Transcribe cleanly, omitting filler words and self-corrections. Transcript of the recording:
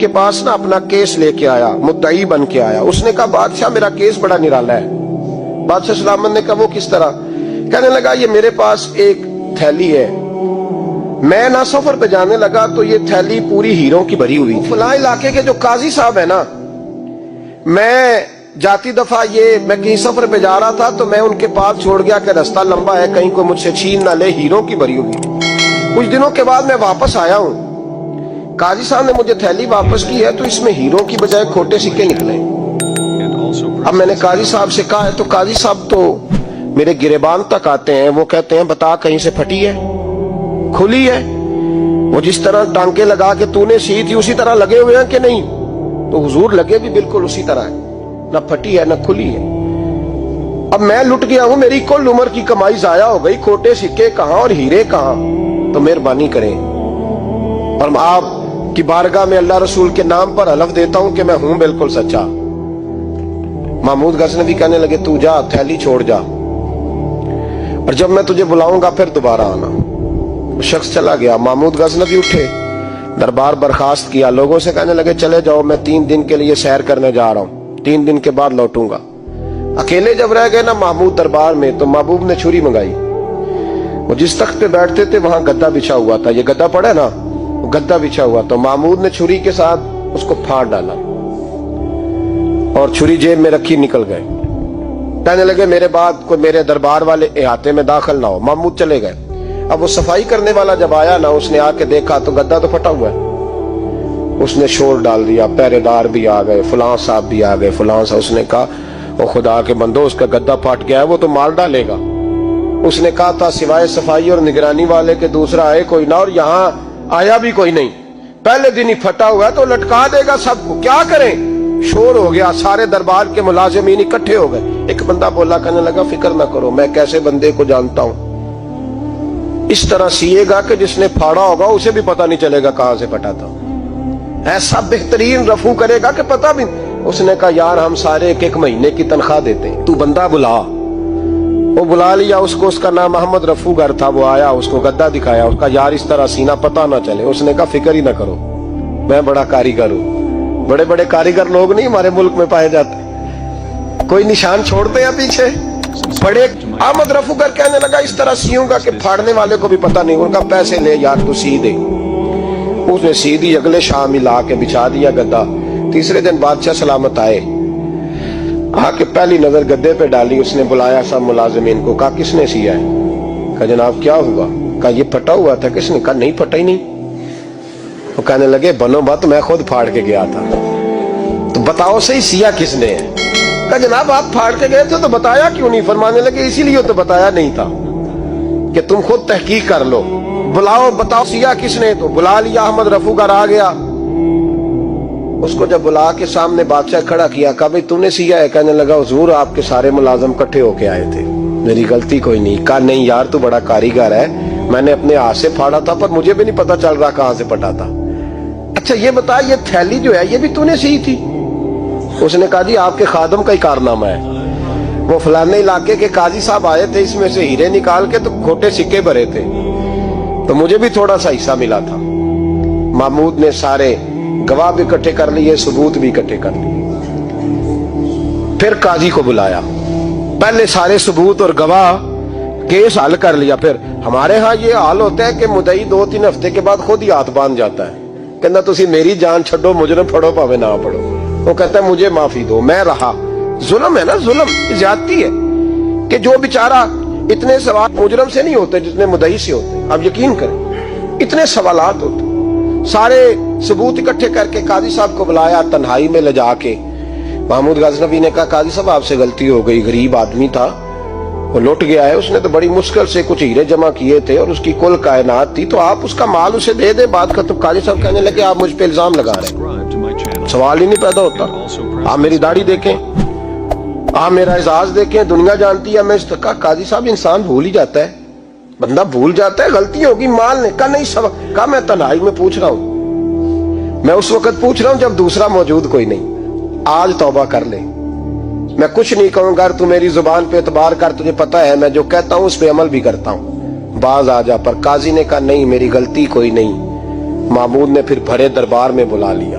کے پاس نا اپنا کیس لے کے آیا، مدعی بن کے آیا. اس نے کہا بادشاہ میرا کیس بڑا نرالا ہے. بادشاہ سلامت نے کہا وہ کس طرح؟ کہنے لگا یہ میرے پاس ایک تھیلی ہے، میں نہ سفر پہ جانے لگا تو یہ تھیلی پوری ہیروں کی بھری ہوئی. فلاں علاقے کے جو قاضی صاحب ہے نا، میں جاتی دفعہ میں کہیں سفر پہ جا رہا تھا تو میں ان کے پاس چھوڑ گیا کہ رستہ لمبا ہے، کہیں کوئی مجھ سے چھین نہ لے، ہیروں کی بھری ہوئی. کچھ دنوں کے بعد میں واپس آیا ہوں، قاضی صاحب نے مجھے تھیلی واپس کی ہے تو اس میں ہیروں کی بجائے کھوٹے سکے نکلے. اب میں نے قاضی صاحب سے کہا ہے تو قاضی صاحب تو میرے گریبان تک آتے ہیں، وہ کہتے ہیں بتا کہیں سے پھٹی ہے، کھلی ہے؟ وہ جس طرح ٹانکے لگا کے تو نے سی تھی اسی طرح لگے ہوئے ہیں کہ نہیں؟ تو حضور لگے بھی بالکل اسی طرح ہے، نہ پھٹی ہے نہ کھلی ہے. اب میں لٹ گیا ہوں، میری کل عمر کی کمائی ضائع ہو گئی، کھوٹے سکے کہاں اور ہیرے کہاں؟ تو مہربانی کریں. اور آپ کی بارگاہ میں اللہ رسول کے نام پر حلف دیتا ہوں کہ میں ہوں بالکل سچا. محمود غزنوی کہنے لگے تو جا، تھیلی چھوڑ جا، اور جب میں تجھے بلاؤں گا پھر دوبارہ آنا. وہ شخص چلا گیا. محمود غزنوی اٹھے، دربار برخاست کیا، لوگوں سے کہنے لگے چلے جاؤ، میں 3 دن کے لیے سیر کرنے جا رہا ہوں، 3 دن کے بعد لوٹوں گا. اکیلے جب رہ گئے نا محمود دربار میں تو محبوب نے چھری منگائی. وہ جس تخت پہ بیٹھتے تھے وہاں گدا بچھا ہوا تھا، یہ گدا پڑا نا، وہ گدا بچھا ہوا تھا. محمود نے چھری کے ساتھ اس کو پھاڑ ڈالا اور چھری جیب میں رکھی نکل گئے. کہنے لگے میرے بعد کوئی میرے دربار والے احاطے میں داخل نہ ہو. محمود چلے گئے. اب وہ صفائی کرنے والا جب آیا نا، اس نے آ کے دیکھا تو گدا تو پھٹا ہوا ہے. اس نے شور ڈال دیا، پہرے دار بھی آ گئے، فلاں صاحب بھی آ گئے، فلاں صاحب. اس نے کہا وہ خدا کے بندو، اس کا گدا پھٹ گیا ہے، وہ تو مار ڈالے گا. اس نے کہا تھا سوائے صفائی اور نگرانی والے کے دوسرا آئے کوئی نہ، اور یہاں آیا بھی کوئی نہیں، پہلے دن ہی پھٹا ہوا ہے تو لٹکا دے گا سب کو، کیا کریں؟ شور ہو گیا، سارے دربار کے ملازمین اکٹھے ہو گئے. ایک بندہ بولا، کہنے لگا فکر نہ کرو، میں کیسے بندے کو جانتا ہوں، اس طرح سیے گا کہ جس نے پھاڑا ہوگا اسے بھی پتہ نہیں چلے گا کہاں سے پھٹا تھا. ایسا بہترین رفو کرے گا کہ پتہ بھی. اس نے کہا یار ہم سارے 1 مہینے کی تنخواہ دیتے ہیں، تو بندہ بلا. وہ بلا لیا اس کو، اس کا نام محمد رفو گر تھا. وہ آیا، اس کو گدا دکھایا، اس کا یار اس طرح سینہ پتہ نہ چلے. اس نے کہا فکر ہی نہ کرو، میں بڑا کاریگر ہوں. بڑے بڑے کاریگر لوگ نہیں ہمارے ملک میں پائے جاتے، کوئی نشان چھوڑتے ہیں پیچھے بڑے. احمد رفو گر کہنے لگا اس طرح سیوں گا کہ پھاڑنے والے کو بھی پتہ نہیں. ان کا پیسے لے یار تو سی دے. اس نے سی دی، اگلے شام ہی لا کے بچھا دیا گدا. تیسرے دن بادشاہ سلامت آئے، آ کے پہلی نظر گدے پہ ڈالی. اس نے بلایا سب ملازمین کو، کہا کس نے سیا ہے؟ کہا جناب کیا ہوا؟ کہا یہ پھٹا ہوا تھا. کس نے؟ کہا نہیں پھٹا ہی نہیں. وہ کہنے لگے بنو بات، میں خود پھاڑ کے گیا تھا، تو بتاؤ صحیح سیا کس نے ہے؟ کہا جناب آپ پھاڑ کے گئے تھے تو بتایا کیوں نہیں؟ فرمانے لگے اسی لیے تو بتایا نہیں تھا کہ تم خود تحقیق کر لو، بلاؤ بتاؤ سیا کس نے. تو بلا لیا، احمد رفو گر آ گیا. اس کو جب بلا کے سامنے بادشاہ کھڑا کیا، کہا بھئی تو نے سیا ہے؟ کہنے لگا حضور آپ کے سارے ملازم کٹھے ہو کے آئے تھے، میری غلطی کوئی نہیں. کہا نہیں یار تو بڑا کاریگر ہے، میں نے اپنے ہاتھ سے پھاڑا تھا پر مجھے بھی نہیں پتا چل رہا کہاں سے پھٹا تھا. اچھا یہ بتا یہ تھیلی جو ہے یہ بھی تو نے سی تھی؟ اس نے کہا جی آپ کے خادم کا ہی کارنامہ ہے، وہ فلانے علاقے کے قاضی صاحب آئے تھے، اس میں سے ہیرے نکال کے تو کھوٹے سکے بھرے تھے، تو مجھے بھی تھوڑا سا حصہ ملا تھا. محمود نے سارے گواہ بھی اکٹھے کر لیے، ثبوت بھی اکٹھے کر لیے. پھر قاضی کو بلایا، پہلے سارے ثبوت اور گواہ کیس حل کر لیا. پھر ہمارے ہاں یہ حال ہوتا ہے کہ مدعی 2-3 ہفتے کے بعد خود ہی ہاتھ باندھ جاتا ہے، کہنا تسی میری جان چھڈو، مجرم پھڑو پاوے نہ پڑھو. وہ کہتا ہے مجھے معافی دو، میں رہا. ظلم ہے نا، ظلم زیادتی ہے کہ جو بیچارہ اتنے سوال مجرم سے نہیں ہوتے جتنے مدعی سے ہوتے. آپ یقین کریں اتنے سوالات ہوتے. سارے ثبوت اکٹھے کر کے قاضی صاحب کو بلایا، تنہائی میں لے جا کے. محمود غزنوی نے کہا قاضی صاحب آپ سے غلطی ہو گئی، غریب آدمی تھا، وہ لٹ گیا ہے، اس نے تو بڑی مشکل سے کچھ ہیرے جمع کیے تھے اور اس کی کل کائنات تھی، تو آپ اس کا مال اسے دے دیں، بات ختم. قاضی صاحب کہنے لگے آپ مجھ پہ الزام لگا رہے ہیں، سوال ہی نہیں پیدا ہوتا. آپ میری داڑھی دیکھیں، آپ میرا اعزاز دیکھیں، دنیا جانتی ہے میں اس کا. قاضی صاحب انسان بھول ہی جاتا ہے، بندہ بھول جاتا ہے، غلطی ہوگی. مال نے کہا نہیں سب. کہا میں تنہائی میں پوچھ رہا ہوں، میں اس وقت پوچھ رہا ہوں جب دوسرا موجود کوئی نہیں. آج توبہ کر لے، میں کچھ نہیں کہوں گا، تو میری زبان پہ اعتبار کر، تجھے پتا ہے میں جو کہتا ہوں اس پہ عمل بھی کرتا ہوں، باز آ جا. پر قاضی نے کہا نہیں میری غلطی کوئی نہیں. محمود نے پھر بھرے دربار میں بلا لیا.